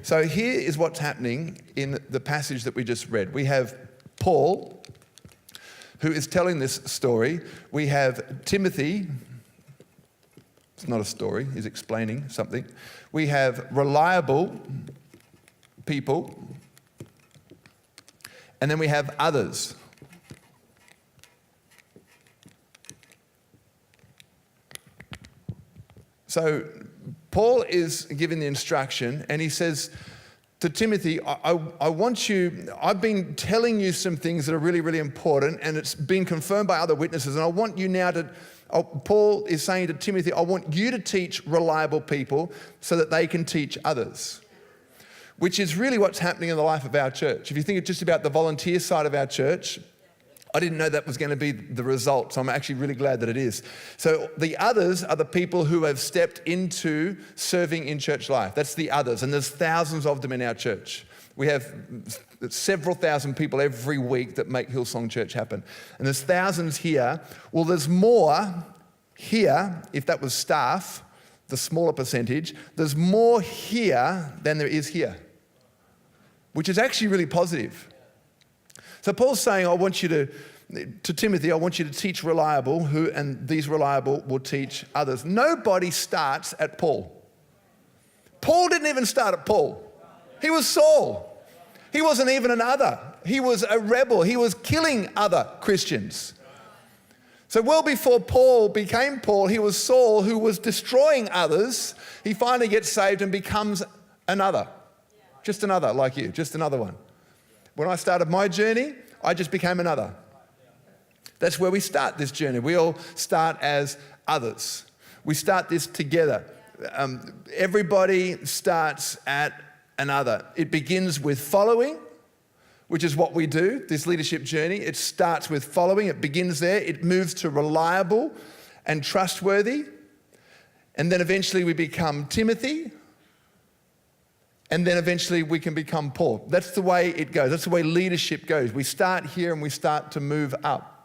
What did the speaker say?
So here is what's happening in the passage that we just read. We have Paul, who is telling this story. We have Timothy. It's not a story, he's explaining something. We have reliable people. And then we have others. So Paul is giving the instruction, and he says to Timothy, I want you, I've been telling you some things that are really, really important, and it's been confirmed by other witnesses, and I want you now to, Paul is saying to Timothy, I want you to teach reliable people so that they can teach others, which is really what's happening in the life of our church. If you think just about the volunteer side of our church, I didn't know that was going to be the result, so I'm actually really glad that it is. So the others are the people who have stepped into serving in church life. That's the others, and there's thousands of them in our church. We have several thousand people every week that make Hillsong Church happen. And there's thousands here. Well, there's more here, if that was staff, the smaller percentage, there's more here than there is here, which is actually really positive. So Paul's saying, I want you to Timothy, I want you to teach reliable, and these reliable will teach others. Nobody starts at Paul. Paul didn't even start at Paul. He was Saul. He wasn't even an other. He was a rebel. He was killing other Christians. So well before Paul became Paul, he was Saul who was destroying others. He finally gets saved and becomes another. Just another like you, just another one. When I started my journey, I just became another. That's where we start this journey. We all start as others. We start this together. Everybody starts at another. It begins with following, which is what we do, this leadership journey. It starts with following. It begins there. It moves to reliable and trustworthy. And then eventually we become Timothy. And then eventually we can become Paul. That's the way it goes. That's the way leadership goes. We start here and we start to move up.